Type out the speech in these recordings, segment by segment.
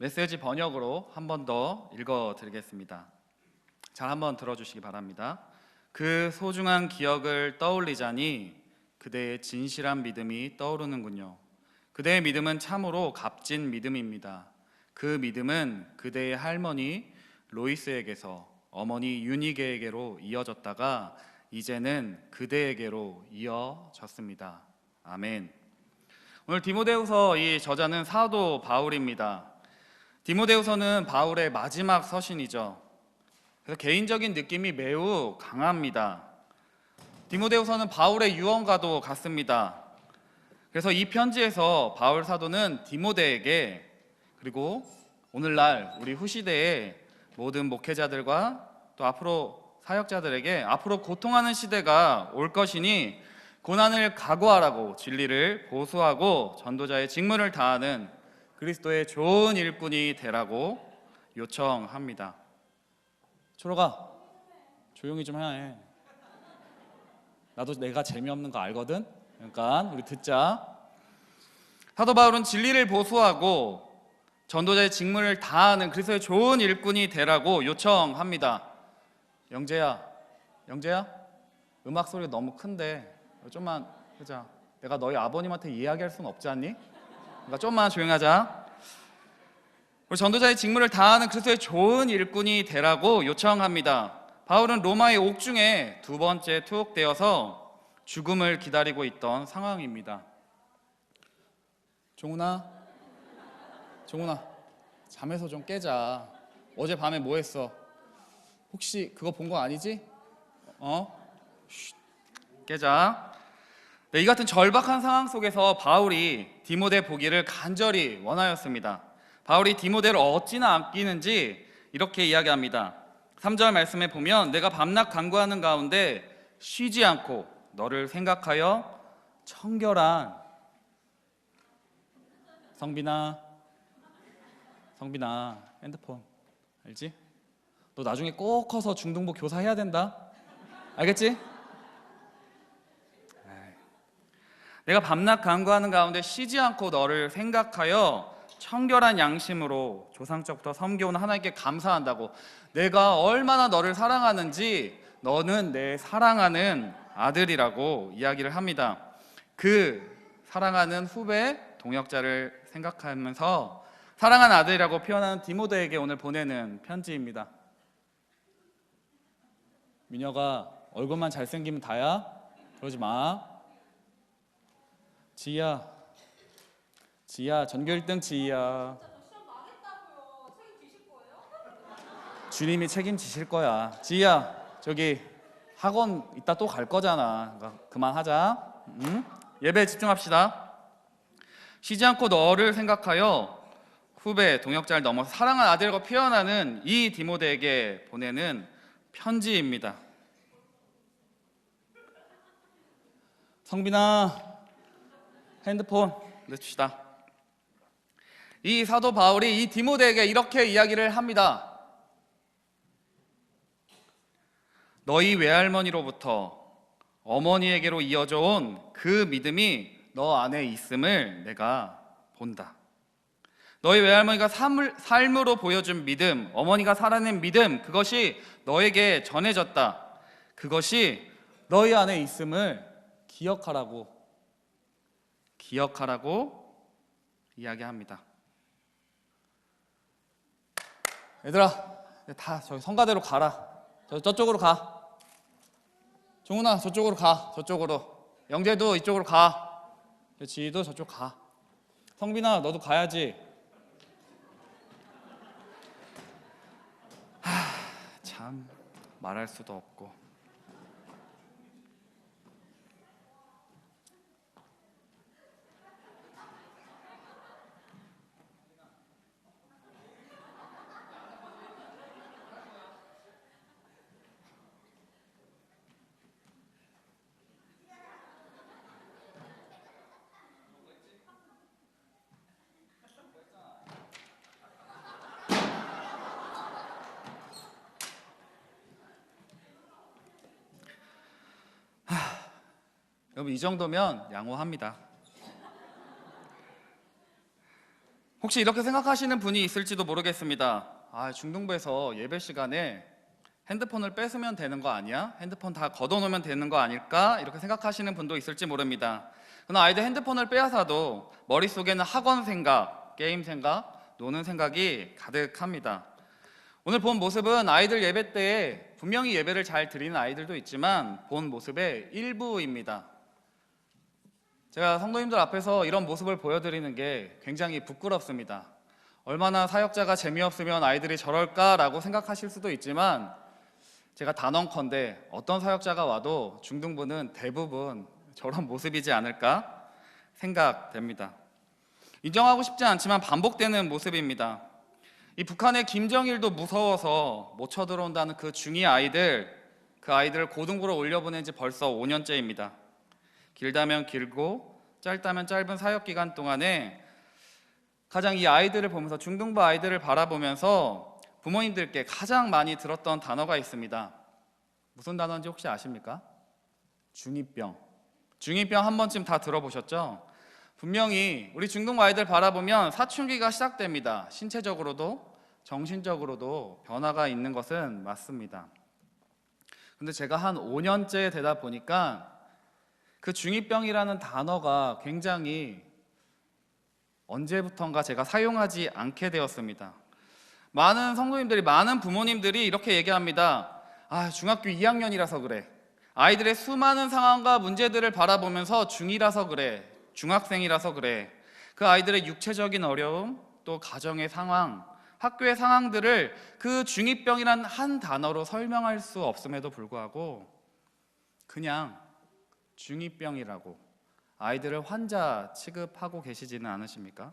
메시지 번역으로 한 번 더 읽어드리겠습니다. 잘 한번 들어주시기 바랍니다. 그 소중한 기억을 떠올리자니 그대의 진실한 믿음이 떠오르는군요. 그대의 믿음은 참으로 값진 믿음입니다. 그 믿음은 그대의 할머니 로이스에게서 어머니 유니게에게로 이어졌다가 이제는 그대에게로 이어졌습니다. 아멘. 오늘 디모데후서 이 저자는 사도 바울입니다. 디모데후서는 바울의 마지막 서신이죠. 그래서 개인적인 느낌이 매우 강합니다. 디모데후서는 바울의 유언과도 같습니다. 그래서 이 편지에서 바울 사도는 디모데에게, 그리고 오늘날 우리 후시대의 모든 목회자들과 또 앞으로 사역자들에게 앞으로 고통하는 시대가 올 것이니 고난을 각오하라고, 진리를 보수하고 전도자의 직무를 다하는 그리스도의 좋은 일꾼이 되라고 요청합니다. 초록아, 조용히 좀 해. 나도 내가 재미없는 거 알거든. 그러니까 우리 듣자. 사도 바울은 진리를 보수하고 전도자의 직무를 다하는 그리스도의 좋은 일꾼이 되라고 요청합니다. 영재야, 음악 소리가 너무 큰데 좀만 하자. 내가 너희 아버님한테 이야기할 수는 없지 않니? 그러니까 좀만 조용히 하자. 우리 전도자의 직무를 다하는 그리스도의 좋은 일꾼이 되라고 요청합니다. 바울은 로마의 옥중에 두 번째 투옥되어서 죽음을 기다리고 있던 상황입니다. 종훈아, 잠에서 좀 깨자. 어제 밤에 뭐 했어? 혹시 그거 본 거 아니지? 깨자. 네, 이 같은 절박한 상황 속에서 바울이 디모데 보기를 간절히 원하였습니다. 바울이 디모데를 어찌나 아끼는지 이렇게 이야기합니다. 3절 말씀에 보면 내가 밤낮 간구하는 가운데 쉬지 않고 너를 생각하여 청결한 성빈아 핸드폰 알지? 너 나중에 꼭 커서 중등부 교사 해야 된다. 알겠지? 내가 밤낮 간구하는 가운데 쉬지 않고 너를 생각하여 청결한 양심으로 조상적부터 섬겨온 하나님께 감사한다고. 내가 얼마나 너를 사랑하는지 너는 내 사랑하는 아들이라고 이야기를 합니다. 그 사랑하는 후배 동역자를 생각하면서 사랑하는 아들이라고 표현하는 디모데에게 오늘 보내는 편지입니다. 민혁아, 얼굴만 잘생기면 다야? 그러지 마. 지희야, 전교 1등 지희야. 시험 망했다고요. 책임지실 거예요? 주님이 책임지실 거야. 지희야, 저기 학원 이따 또 갈 거잖아. 그러니까 그만하자. 예배에 집중합시다. 쉬지 않고 너를 생각하여 후배 동역자를 넘어서 사랑하는 아들이라고 표현하는 이 디모데에게 보내는 편지입니다. 성빈아, 핸드폰 넣읍시다. 이 사도 바울이 이 디모데에게 이렇게 이야기를 합니다. 너희 외할머니로부터 어머니에게로 이어져 온 그 믿음이 너 안에 있음을 내가 본다. 너희 외할머니가 삶으로 보여준 믿음, 어머니가 살아낸 믿음, 그것이 너에게 전해졌다. 그것이 너희 안에 있음을 기억하라고 이야기합니다. 얘들아, 다 저기 성가대로 가라. 저쪽으로 가. 종훈아, 저쪽으로 가. 저쪽으로. 영재도 이쪽으로 가. 지희도 저쪽 가. 성빈아, 너도 가야지. 참 말할 수도 없고. 여러분, 이 정도면 양호합니다. 혹시 이렇게 생각하시는 분이 있을지도 모르겠습니다. 중등부에서 예배 시간에 핸드폰을 뺏으면 되는 거 아니야? 핸드폰 다 걷어놓으면 되는 거 아닐까? 이렇게 생각하시는 분도 있을지 모릅니다. 그러나 아이들 핸드폰을 빼앗아도 머릿속에는 학원 생각, 게임 생각, 노는 생각이 가득합니다. 오늘 본 모습은 아이들 예배 때에 분명히 예배를 잘 드리는 아이들도 있지만 본 모습의 일부입니다. 제가 성도님들 앞에서 이런 모습을 보여드리는 게 굉장히 부끄럽습니다. 얼마나 사역자가 재미없으면 아이들이 저럴까라고 생각하실 수도 있지만 제가 단언컨대 어떤 사역자가 와도 중등부는 대부분 저런 모습이지 않을까 생각됩니다. 인정하고 싶지 않지만 반복되는 모습입니다. 이 북한의 김정일도 무서워서 못 쳐들어온다는 그 중2 아이들, 그 아이들을 고등부로 올려보낸 지 벌써 5년째입니다. 길다면 길고 짧다면 짧은 사역 기간 동안에 가장 이 아이들을 보면서, 중등부 아이들을 바라보면서 부모님들께 가장 많이 들었던 단어가 있습니다. 무슨 단어인지 혹시 아십니까? 중2병. 중2병 한 번쯤 다 들어보셨죠? 분명히 우리 중등부 아이들 바라보면 사춘기가 시작됩니다. 신체적으로도 정신적으로도 변화가 있는 것은 맞습니다. 근데 제가 한 5년째 되다 보니까 그 중2병이라는 단어가 굉장히 언제부턴가 제가 사용하지 않게 되었습니다. 많은 성도님들이, 많은 부모님들이 이렇게 얘기합니다. 중학교 2학년이라서 그래. 아이들의 수많은 상황과 문제들을 바라보면서 중2라서 그래. 중학생이라서 그래. 그 아이들의 육체적인 어려움, 또 가정의 상황, 학교의 상황들을 그 중2병이란 한 단어로 설명할 수 없음에도 불구하고 그냥 중2병이라고 아이들을 환자 취급하고 계시지는 않으십니까?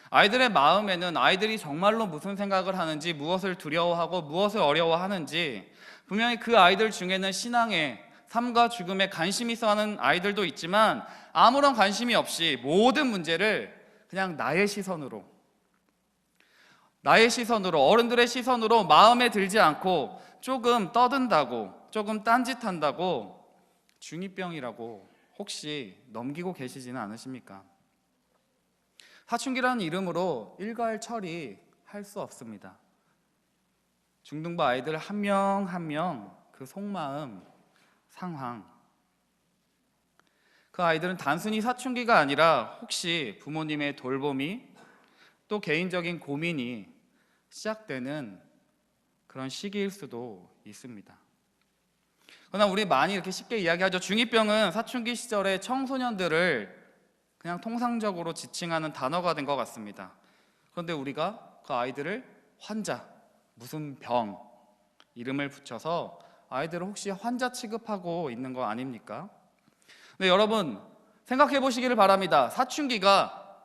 아이들의 마음에는 아이들이 정말로 무슨 생각을 하는지, 무엇을 두려워하고 무엇을 어려워하는지, 분명히 그 아이들 중에는 신앙에, 삶과 죽음에 관심이 있어 하는 아이들도 있지만 아무런 관심이 없이 모든 문제를 그냥 나의 시선으로, 어른들의 시선으로 마음에 들지 않고 조금 떠든다고, 조금 딴짓한다고 중2병이라고 혹시 넘기고 계시지는 않으십니까? 사춘기라는 이름으로 일괄처리할 수 없습니다. 중등부 아이들 한 명 한 명 그 속마음, 상황, 그 아이들은 단순히 사춘기가 아니라 혹시 부모님의 돌봄이, 또 개인적인 고민이 시작되는 그런 시기일 수도 있습니다. 그러나 우리 많이 이렇게 쉽게 이야기하죠. 중2병은 사춘기 시절의 청소년들을 그냥 통상적으로 지칭하는 단어가 된 것 같습니다. 그런데 우리가 그 아이들을 환자, 무슨 병 이름을 붙여서 아이들을 혹시 환자 취급하고 있는 거 아닙니까? 근데 여러분 생각해 보시기를 바랍니다. 사춘기가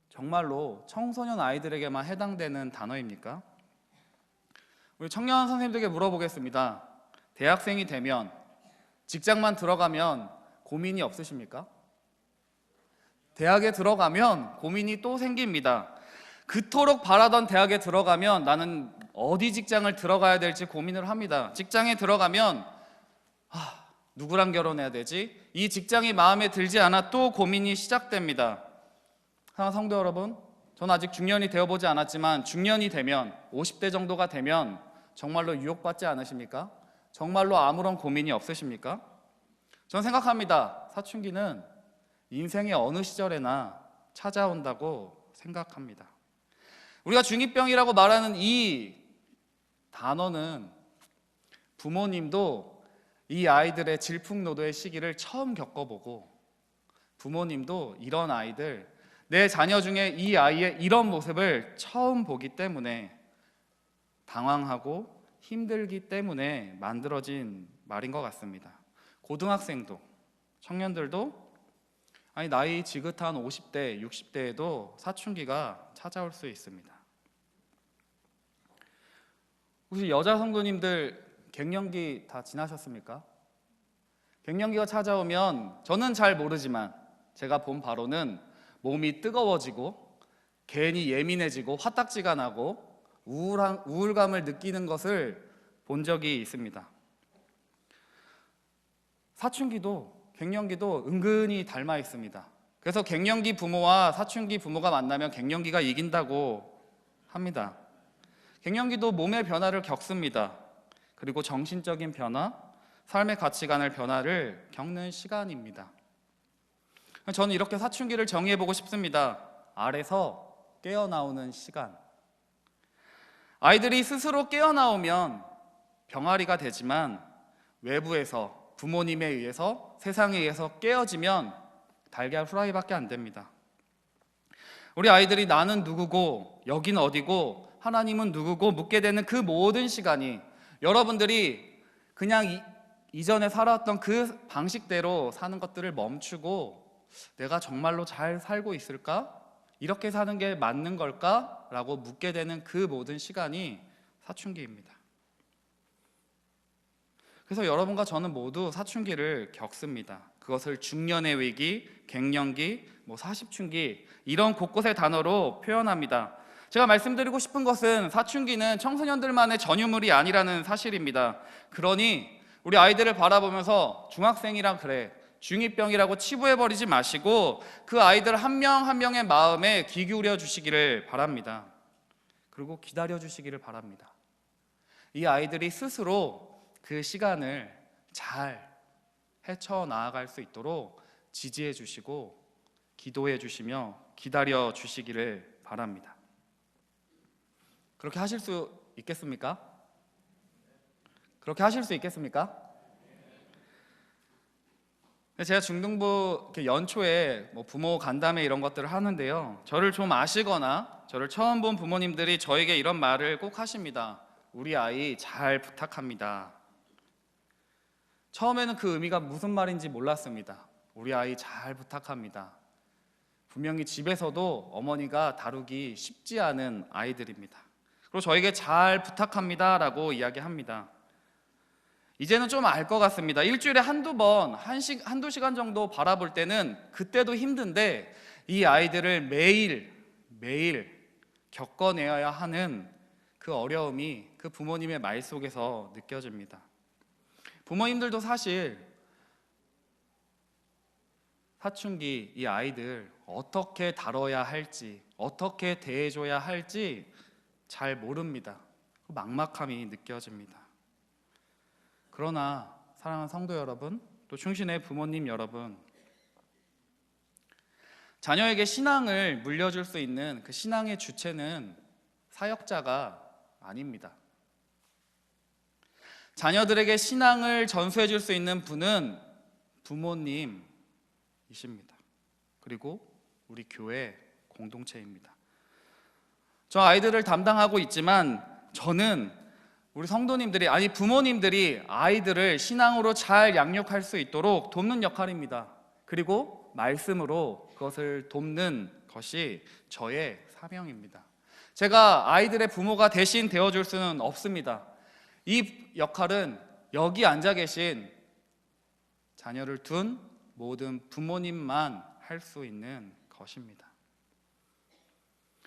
정말로 청소년 아이들에게만 해당되는 단어입니까? 우리 청년 선생님들에게 물어보겠습니다. 대학생이 되면, 직장만 들어가면 고민이 없으십니까? 대학에 들어가면 고민이 또 생깁니다. 그토록 바라던 대학에 들어가면 나는 어디 직장을 들어가야 될지 고민을 합니다. 직장에 들어가면 누구랑 결혼해야 되지? 이 직장이 마음에 들지 않아 또 고민이 시작됩니다. 사랑하는 성도 여러분, 저는 아직 중년이 되어보지 않았지만 중년이 되면, 50대 정도가 되면 정말로 유혹받지 않으십니까? 정말로 아무런 고민이 없으십니까? 저는 생각합니다. 사춘기는 인생의 어느 시절에나 찾아온다고 생각합니다. 우리가 중2병이라고 말하는 이 단어는 부모님도 이 아이들의 질풍노도의 시기를 처음 겪어보고, 부모님도 이런 아이들, 내 자녀 중에 이 아이의 이런 모습을 처음 보기 때문에 당황하고 힘들기 때문에 만들어진 말인 것 같습니다. 고등학생도, 청년들도 나이 지긋한 50대, 60대에도 사춘기가 찾아올 수 있습니다. 혹시 여자 성도님들 갱년기 다 지나셨습니까? 갱년기가 찾아오면 저는 잘 모르지만 제가 본 바로는 몸이 뜨거워지고 괜히 예민해지고 화딱지가 나고 우울감을 느끼는 것을 본 적이 있습니다. 사춘기도 갱년기도 은근히 닮아 있습니다. 그래서 갱년기 부모와 사춘기 부모가 만나면 갱년기가 이긴다고 합니다. 갱년기도 몸의 변화를 겪습니다. 그리고 정신적인 변화, 삶의 가치관의 변화를 겪는 시간입니다. 저는 이렇게 사춘기를 정의해보고 싶습니다. 알에서 깨어나오는 시간. 아이들이 스스로 깨어나오면 병아리가 되지만 외부에서, 부모님에 의해서, 세상에 의해서 깨어지면 달걀 후라이밖에 안 됩니다. 우리 아이들이 나는 누구고 여긴 어디고 하나님은 누구고 묻게 되는 그 모든 시간이 여러분들이 그냥 이전에 살아왔던 그 방식대로 사는 것들을 멈추고 내가 정말로 잘 살고 있을까? 이렇게 사는 게 맞는 걸까? 라고 묻게 되는 그 모든 시간이 사춘기입니다. 그래서 여러분과 저는 모두 사춘기를 겪습니다. 그것을 중년의 위기, 갱년기, 40춘기 이런 곳곳의 단어로 표현합니다. 제가 말씀드리고 싶은 것은 사춘기는 청소년들만의 전유물이 아니라는 사실입니다. 그러니 우리 아이들을 바라보면서 중학생이라 그래, 중2병이라고 치부해버리지 마시고 그 아이들 한 명 한 명의 마음에 귀 기울여 주시기를 바랍니다. 그리고 기다려 주시기를 바랍니다. 이 아이들이 스스로 그 시간을 잘 헤쳐나아갈 수 있도록 지지해 주시고 기도해 주시며 기다려 주시기를 바랍니다. 그렇게 하실 수 있겠습니까? 그렇게 하실 수 있겠습니까? 제가 중등부 연초에 부모 간담회 이런 것들을 하는데요, 저를 좀 아시거나 저를 처음 본 부모님들이 저에게 이런 말을 꼭 하십니다. 우리 아이 잘 부탁합니다. 처음에는 그 의미가 무슨 말인지 몰랐습니다. 우리 아이 잘 부탁합니다. 분명히 집에서도 어머니가 다루기 쉽지 않은 아이들입니다. 그리고 저에게 잘 부탁합니다 라고 이야기합니다. 이제는 좀 알 것 같습니다. 일주일에 한두 번, 한두 시간 정도 바라볼 때는 그때도 힘든데 이 아이들을 매일 겪어내야 하는 그 어려움이 그 부모님의 말 속에서 느껴집니다. 부모님들도 사실 사춘기 이 아이들 어떻게 다뤄야 할지, 어떻게 대해줘야 할지 잘 모릅니다. 막막함이 느껴집니다. 그러나 사랑하는 성도 여러분, 또 충신의 부모님 여러분, 자녀에게 신앙을 물려줄 수 있는 그 신앙의 주체는 사역자가 아닙니다. 자녀들에게 신앙을 전수해 줄 수 있는 분은 부모님이십니다. 그리고 우리 교회 공동체입니다. 저 아이들을 담당하고 있지만 저는 우리 성도님들이, 아니 부모님들이 아이들을 신앙으로 잘 양육할 수 있도록 돕는 역할입니다. 그리고 말씀으로 그것을 돕는 것이 저의 사명입니다. 제가 아이들의 부모가 대신 되어줄 수는 없습니다. 이 역할은 여기 앉아 계신 자녀를 둔 모든 부모님만 할 수 있는 것입니다.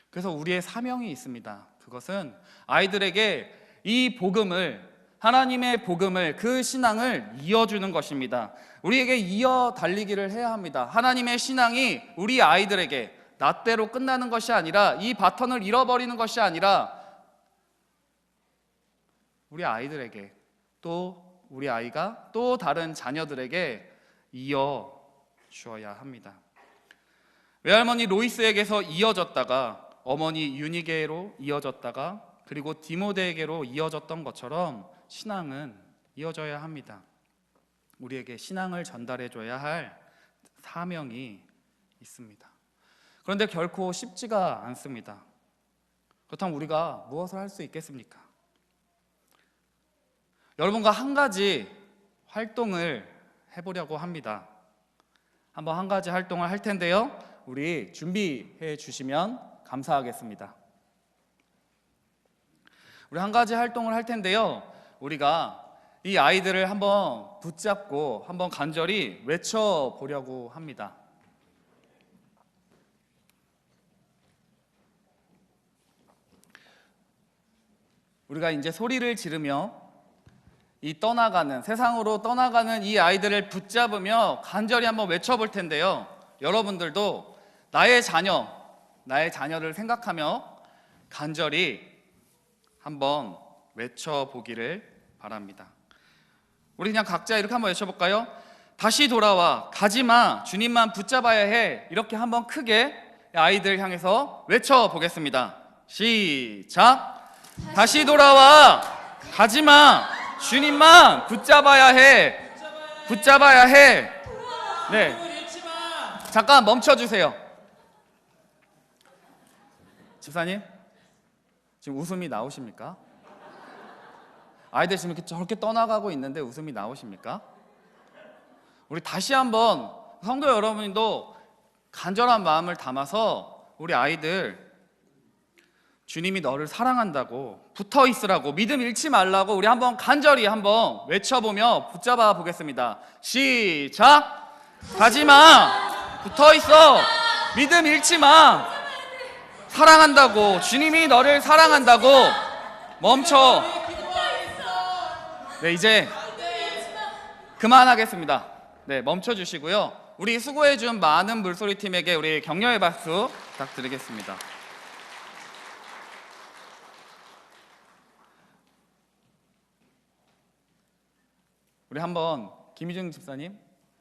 그래서 우리의 사명이 있습니다. 그것은 아이들에게 이 복음을, 하나님의 복음을, 그 신앙을 이어주는 것입니다. 우리에게 이어 달리기를 해야 합니다. 하나님의 신앙이 우리 아이들에게 낫대로 끝나는 것이 아니라, 이 바턴을 잃어버리는 것이 아니라 우리 아이들에게, 또 우리 아이가 또 다른 자녀들에게 이어 주어야 합니다. 외할머니 로이스에게서 이어졌다가 어머니 유니게로 이어졌다가 그리고 디모데에게로 이어졌던 것처럼 신앙은 이어져야 합니다. 우리에게 신앙을 전달해줘야 할 사명이 있습니다. 그런데 결코 쉽지가 않습니다. 그렇다면 우리가 무엇을 할 수 있겠습니까? 여러분과 한 가지 활동을 해보려고 합니다. 한번 한 가지 활동을 할 텐데요, 우리 준비해 주시면 감사하겠습니다. 우리 한 가지 활동을 할 텐데요, 우리가 이 아이들을 한번 붙잡고 한번 간절히 외쳐보려고 합니다. 우리가 이제 소리를 지르며 이 세상으로 떠나가는 이 아이들을 붙잡으며 간절히 한번 외쳐볼 텐데요, 여러분들도 나의 자녀를 생각하며 간절히 한번 외쳐보기를 바랍니다. 우리 그냥 각자 이렇게 한번 외쳐볼까요? 다시 돌아와, 가지마, 주님만 붙잡아야 해. 이렇게 한번 크게 아이들 향해서 외쳐보겠습니다. 시작! 다시 돌아와, 가지마, 주님만 붙잡아야 해. 붙잡아야 해. 네, 잠깐 멈춰주세요. 집사님, 지금 웃음이 나오십니까? 아이들 지금 이렇게 저렇게 떠나가고 있는데 웃음이 나오십니까? 우리 다시 한번 성도 여러분도 간절한 마음을 담아서 우리 아이들 주님이 너를 사랑한다고, 붙어 있으라고, 믿음 잃지 말라고 우리 한번 간절히 한번 외쳐보며 붙잡아 보겠습니다. 시작! 가지마, 붙어 있어, 믿음 잃지 마, 사랑한다고, 주님이 너를 사랑한다고. 멈춰. 네, 이제 그만하겠습니다. 네, 멈춰 주시고요. 우리 수고해준 많은 물소리 팀에게 우리 격려의 박수 부탁드리겠습니다. 우리 한번 김희중 집사님,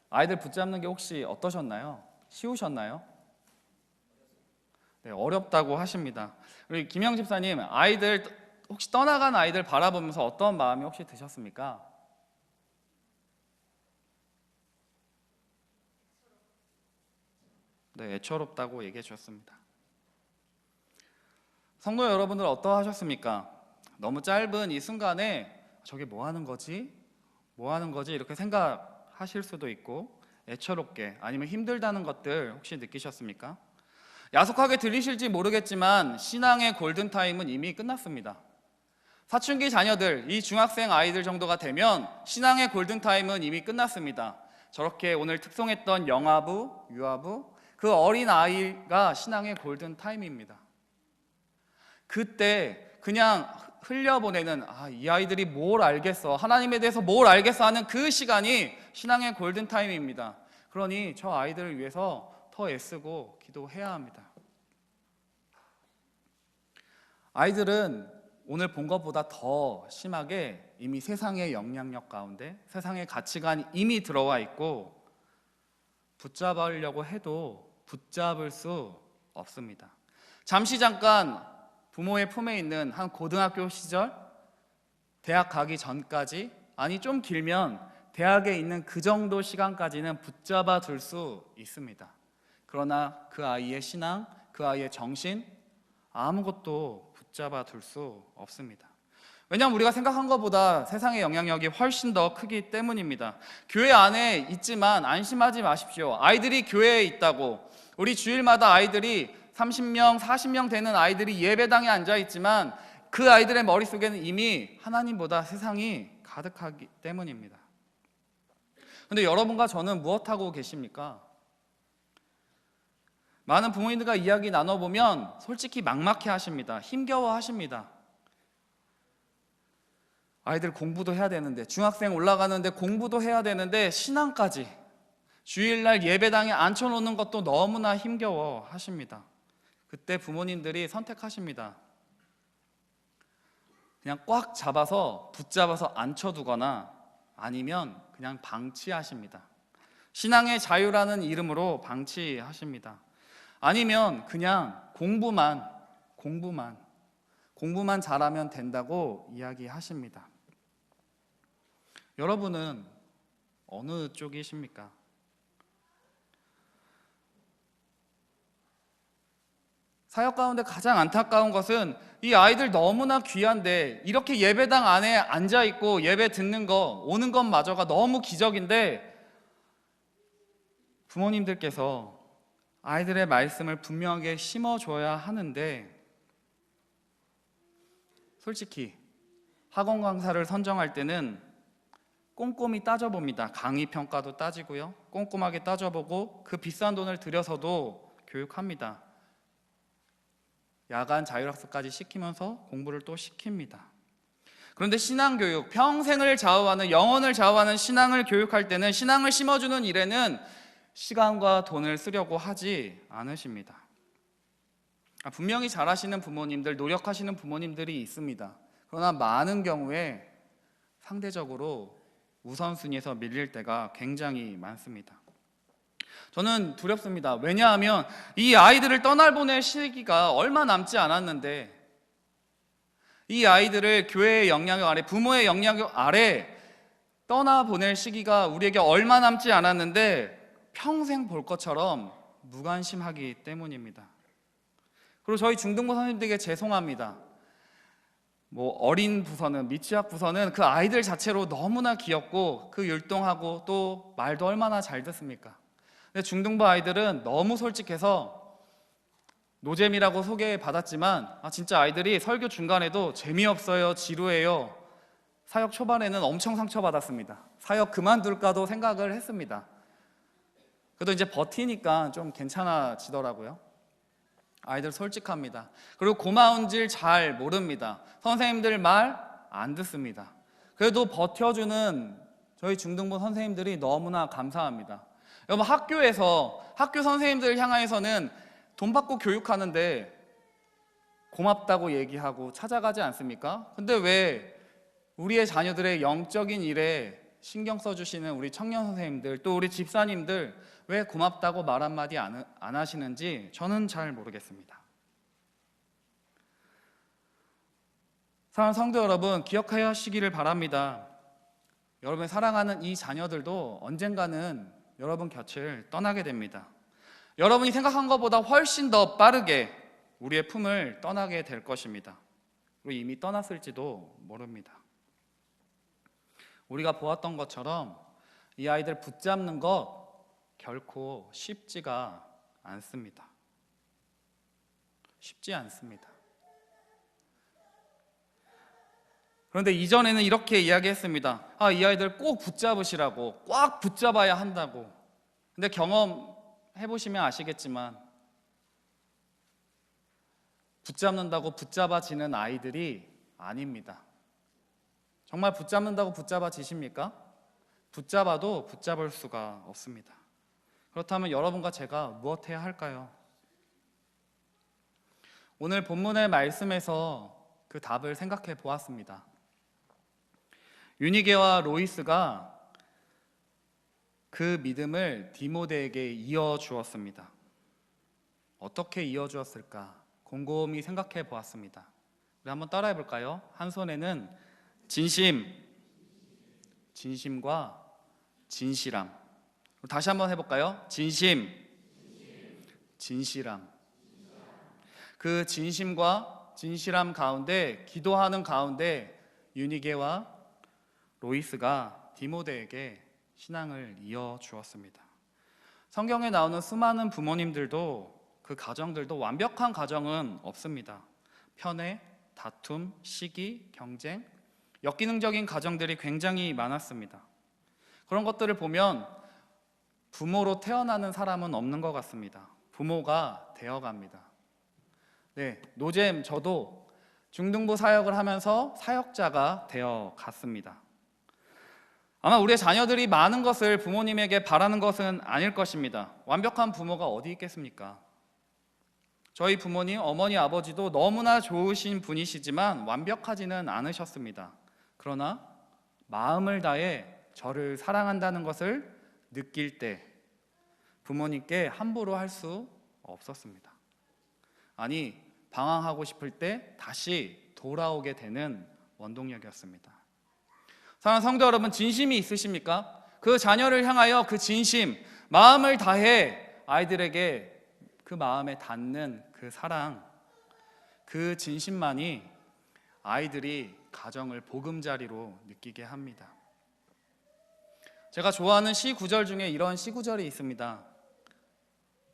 아이들 붙잡는 게 혹시 어떠셨나요? 쉬우셨나요? 네, 어렵다고 하십니다. 우리 김영 집사님, 아이들 혹시 떠나간 아이들 바라보면서 어떤 마음이 혹시 드셨습니까? 네, 애처롭다고 얘기해 주셨습니다. 성도 여러분들 어떠하셨습니까? 너무 짧은 이 순간에 저게 뭐 하는 거지? 뭐 하는 거지? 이렇게 생각하실 수도 있고, 애처롭게 아니면 힘들다는 것들 혹시 느끼셨습니까? 야속하게 들리실지 모르겠지만 신앙의 골든타임은 이미 끝났습니다. 사춘기 자녀들, 이 중학생 아이들 정도가 되면 신앙의 골든타임은 이미 끝났습니다. 저렇게 오늘 특송했던 영아부, 유아부, 그 어린 아이가 신앙의 골든타임입니다. 그때 그냥 흘려보내는, 이 아이들이 뭘 알겠어, 하나님에 대해서 뭘 알겠어 하는 그 시간이 신앙의 골든타임입니다. 그러니 저 아이들을 위해서 더 애쓰고 기도해야 합니다. 아이들은 오늘 본 것보다 더 심하게 이미 세상의 영향력 가운데, 세상의 가치관이 이미 들어와 있고 붙잡으려고 해도 붙잡을 수 없습니다. 잠시 잠깐 부모의 품에 있는 한 고등학교 시절, 대학 가기 전까지, 아니 좀 길면 대학에 있는 그 정도 시간까지는 붙잡아 둘 수 있습니다. 그러나 그 아이의 신앙, 그 아이의 정신, 아무것도 붙잡아 둘 수 없습니다. 왜냐하면 우리가 생각한 것보다 세상의 영향력이 훨씬 더 크기 때문입니다. 교회 안에 있지만 안심하지 마십시오. 아이들이 교회에 있다고, 우리 주일마다 아이들이 30명, 40명 되는 아이들이 예배당에 앉아 있지만 그 아이들의 머릿속에는 이미 하나님보다 세상이 가득하기 때문입니다. 그런데 여러분과 저는 무엇하고 계십니까? 많은 부모님들과 이야기 나눠보면 솔직히 막막해 하십니다. 힘겨워 하십니다. 아이들 공부도 해야 되는데, 중학생 올라가는데 공부도 해야 되는데 신앙까지, 주일날 예배당에 앉혀놓는 것도 너무나 힘겨워 하십니다. 그때 부모님들이 선택하십니다. 그냥 꽉 잡아서 붙잡아서 앉혀두거나 아니면 그냥 방치하십니다. 신앙의 자유라는 이름으로 방치하십니다. 아니면 그냥 공부만 잘하면 된다고 이야기하십니다. 여러분은 어느 쪽이십니까? 사역 가운데 가장 안타까운 것은 이 아이들 너무나 귀한데 이렇게 예배당 안에 앉아있고 예배 듣는 거, 오는 것마저가 너무 기적인데 부모님들께서 아이들의 말씀을 분명하게 심어줘야 하는데, 솔직히 학원 강사를 선정할 때는 꼼꼼히 따져봅니다. 강의 평가도 따지고요, 꼼꼼하게 따져보고 그 비싼 돈을 들여서도 교육합니다. 야간 자율학습까지 시키면서 공부를 또 시킵니다. 그런데 신앙교육, 평생을 좌우하는, 영혼을 좌우하는 신앙을 교육할 때는, 신앙을 심어주는 일에는 시간과 돈을 쓰려고 하지 않으십니다. 분명히 잘하시는 부모님들, 노력하시는 부모님들이 있습니다. 그러나 많은 경우에 상대적으로 우선순위에서 밀릴 때가 굉장히 많습니다. 저는 두렵습니다. 왜냐하면 이 아이들을 떠나보낼 시기가 얼마 남지 않았는데 이 아이들을 교회의 영향력 아래, 부모의 영향력 아래 떠나보낼 시기가 우리에게 얼마 남지 않았는데 평생 볼 것처럼 무관심하기 때문입니다. 그리고 저희 중등부 선생님들에게 죄송합니다. 어린 부서는, 미취학 부서는 그 아이들 자체로 너무나 귀엽고 그 율동하고 또 말도 얼마나 잘 듣습니까? 근데 중등부 아이들은 너무 솔직해서 노잼이라고 소개받았지만 진짜 아이들이 설교 중간에도 재미없어요, 지루해요. 사역 초반에는 엄청 상처받았습니다. 사역 그만둘까도 생각을 했습니다. 그래도 이제 버티니까 좀 괜찮아지더라고요. 아이들 솔직합니다. 그리고 고마운 줄 잘 모릅니다. 선생님들 말 안 듣습니다. 그래도 버텨주는 저희 중등부 선생님들이 너무나 감사합니다. 여러분, 학교 선생님들 향해서는 돈 받고 교육하는데 고맙다고 얘기하고 찾아가지 않습니까? 근데 왜 우리의 자녀들의 영적인 일에 신경 써주시는 우리 청년 선생님들, 또 우리 집사님들 왜 고맙다고 말 한마디 안 하시는지 저는 잘 모르겠습니다. 사랑하는 성도 여러분, 기억하여 하시기를 바랍니다. 여러분의 사랑하는 이 자녀들도 언젠가는 여러분 곁을 떠나게 됩니다. 여러분이 생각한 것보다 훨씬 더 빠르게 우리의 품을 떠나게 될 것입니다. 그리고 이미 떠났을지도 모릅니다. 우리가 보았던 것처럼 이 아이들 붙잡는 것 결코 쉽지가 않습니다. 쉽지 않습니다. 그런데 이전에는 이렇게 이야기했습니다. 이 아이들 꼭 붙잡으시라고, 꽉 붙잡아야 한다고. 근데 경험해보시면 아시겠지만 붙잡는다고 붙잡아지는 아이들이 아닙니다. 정말 붙잡는다고 붙잡아지십니까? 붙잡아도 붙잡을 수가 없습니다. 그렇다면 여러분과 제가 무엇 해야 할까요? 오늘 본문의 말씀에서 그 답을 생각해 보았습니다. 유니게와 로이스가 그 믿음을 디모데에게 이어주었습니다. 어떻게 이어주었을까? 곰곰이 생각해 보았습니다. 우리 한번 따라해 볼까요? 한 손에는 진심과 진실함. 다시 한번 해볼까요? 진실함. 그 진심과 진실함 가운데, 기도하는 가운데 유니게와 로이스가 디모데에게 신앙을 이어주었습니다. 성경에 나오는 수많은 부모님들도 그 가정들도 완벽한 가정은 없습니다. 편애, 다툼, 시기, 경쟁, 역기능적인 가정들이 굉장히 많았습니다. 그런 것들을 보면 부모로 태어나는 사람은 없는 것 같습니다. 부모가 되어갑니다. 네, 노잼 저도 중등부 사역을 하면서 사역자가 되어갔습니다. 아마 우리의 자녀들이 많은 것을 부모님에게 바라는 것은 아닐 것입니다. 완벽한 부모가 어디 있겠습니까? 저희 부모님, 어머니, 아버지도 너무나 좋으신 분이시지만 완벽하지는 않으셨습니다. 그러나 마음을 다해 저를 사랑한다는 것을 느낄 때 부모님께 함부로 할 수 없었습니다. 아니, 방황하고 싶을 때 다시 돌아오게 되는 원동력이었습니다. 사랑하는 성도 여러분, 진심이 있으십니까? 그 자녀를 향하여 그 진심, 마음을 다해 아이들에게 그 마음에 닿는 그 사랑, 그 진심만이 아이들이 가정을 보금자리로 느끼게 합니다. 제가 좋아하는 시 구절 중에 이런 시 구절이 있습니다.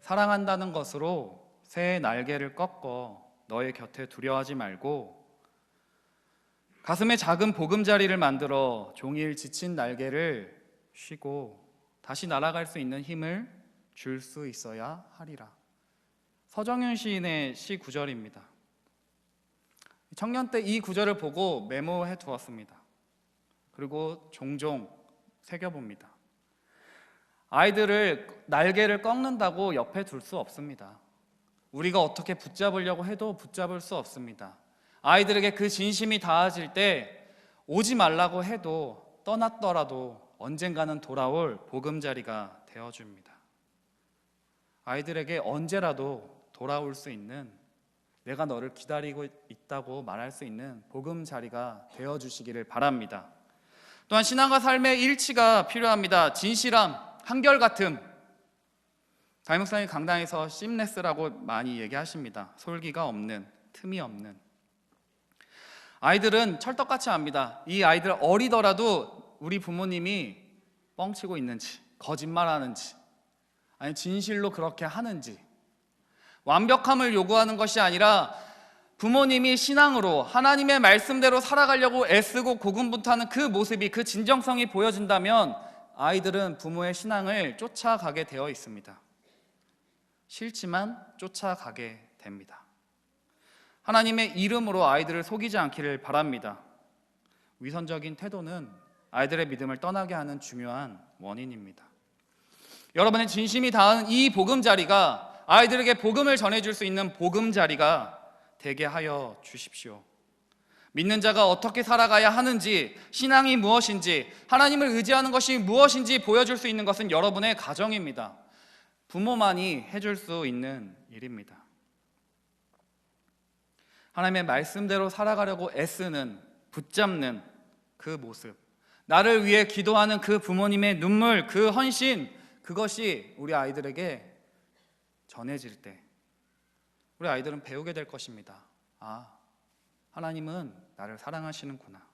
사랑한다는 것으로 새의 날개를 꺾어 너의 곁에 두려워하지 말고 가슴에 작은 보금자리를 만들어 종일 지친 날개를 쉬고 다시 날아갈 수 있는 힘을 줄 수 있어야 하리라. 서정윤 시인의 시 구절입니다. 청년 때 이 구절을 보고 메모해 두었습니다. 그리고 종종 새겨봅니다. 아이들을 날개를 꺾는다고 옆에 둘 수 없습니다. 우리가 어떻게 붙잡으려고 해도 붙잡을 수 없습니다. 아이들에게 그 진심이 닿아질 때 오지 말라고 해도 떠났더라도 언젠가는 돌아올 보금자리가 되어줍니다. 아이들에게 언제라도 돌아올 수 있는, 내가 너를 기다리고 있다고 말할 수 있는 보금자리가 되어주시기를 바랍니다. 또한 신앙과 삶의 일치가 필요합니다. 진실함, 한결같음. 담임 목사님 강당에서 심레스라고 많이 얘기하십니다. 솔기가 없는, 틈이 없는. 아이들은 철떡같이 압니다. 이 아이들 어리더라도 우리 부모님이 뻥치고 있는지, 거짓말하는지, 아니 진실로 그렇게 하는지. 완벽함을 요구하는 것이 아니라 부모님이 신앙으로 하나님의 말씀대로 살아가려고 애쓰고 고군분투하는 그 모습이, 그 진정성이 보여진다면 아이들은 부모의 신앙을 쫓아가게 되어 있습니다. 싫지만 쫓아가게 됩니다. 하나님의 이름으로 아이들을 속이지 않기를 바랍니다. 위선적인 태도는 아이들의 믿음을 떠나게 하는 중요한 원인입니다. 여러분의 진심이 닿은 이 보금자리가 아이들에게 복음을 전해줄 수 있는 보금자리가 되게 하여 주십시오. 믿는 자가 어떻게 살아가야 하는지, 신앙이 무엇인지, 하나님을 의지하는 것이 무엇인지 보여줄 수 있는 것은 여러분의 가정입니다. 부모만이 해줄 수 있는 일입니다. 하나님의 말씀대로 살아가려고 애쓰는, 붙잡는 그 모습, 나를 위해 기도하는 그 부모님의 눈물, 그 헌신, 그것이 우리 아이들에게 전해질 때 우리 아이들은 배우게 될 것입니다. 아, 하나님은 나를 사랑하시는구나.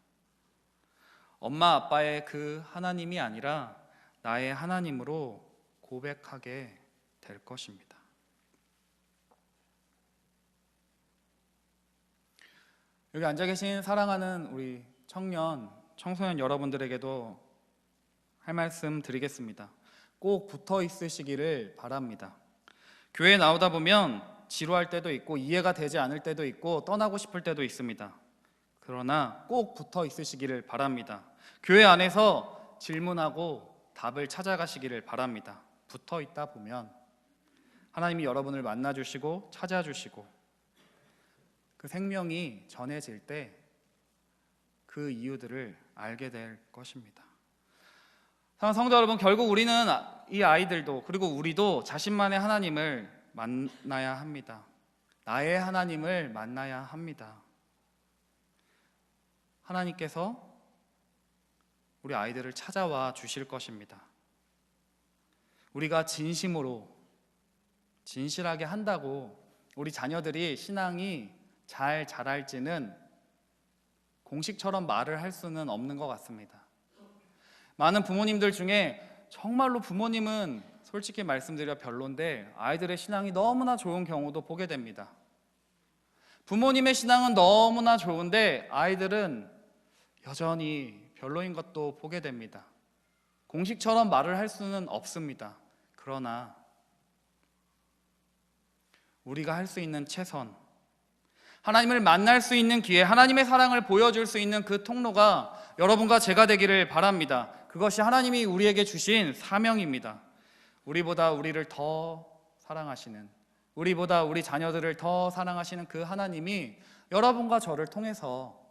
엄마 아빠의 그 하나님이 아니라 나의 하나님으로 고백하게 될 것입니다. 여기 앉아 계신 사랑하는 우리 청년, 청소년 여러분들에게도 할 말씀 드리겠습니다. 꼭 붙어 있으시기를 바랍니다. 교회에 나오다 보면 지루할 때도 있고 이해가 되지 않을 때도 있고 떠나고 싶을 때도 있습니다. 그러나 꼭 붙어 있으시기를 바랍니다. 교회 안에서 질문하고 답을 찾아가시기를 바랍니다. 붙어 있다 보면 하나님이 여러분을 만나주시고 찾아주시고 그 생명이 전해질 때 그 이유들을 알게 될 것입니다. 사랑하는 성도 여러분, 결국 우리는 이 아이들도 그리고 우리도 자신만의 하나님을 만나야 합니다. 나의 하나님을 만나야 합니다. 하나님께서 우리 아이들을 찾아와 주실 것입니다. 우리가 진실하게 한다고 우리 자녀들이 신앙이 잘 자랄지는 공식처럼 말을 할 수는 없는 것 같습니다. 많은 부모님들 중에 정말로 부모님은 솔직히 말씀드려 별론데 아이들의 신앙이 너무나 좋은 경우도 보게 됩니다. 부모님의 신앙은 너무나 좋은데 아이들은 여전히 별로인 것도 보게 됩니다. 공식처럼 말을 할 수는 없습니다. 그러나 우리가 할 수 있는 최선, 하나님을 만날 수 있는 기회, 하나님의 사랑을 보여줄 수 있는 그 통로가 여러분과 제가 되기를 바랍니다. 그것이 하나님이 우리에게 주신 사명입니다. 우리보다 우리를 더 사랑하시는, 우리보다 우리 자녀들을 더 사랑하시는 그 하나님이 여러분과 저를 통해서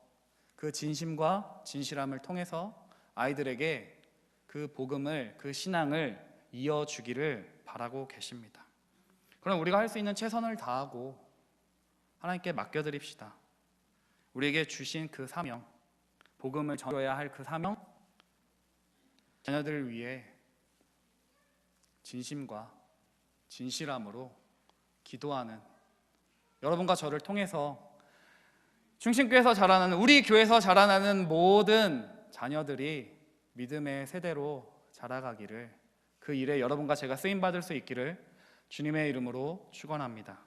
그 진심과 진실함을 통해서 아이들에게 그 복음을, 그 신앙을 이어주기를 바라고 계십니다. 그럼 우리가 할 수 있는 최선을 다하고 하나님께 맡겨드립시다. 우리에게 주신 그 사명, 복음을 전해야 할 그 사명, 자녀들을 위해 진심과 진실함으로 기도하는 여러분과 저를 통해서 충신교회에서 자라나는, 우리 교회에서 자라나는 모든 자녀들이 믿음의 세대로 자라가기를, 그 일에 여러분과 제가 쓰임받을 수 있기를 주님의 이름으로 축원합니다.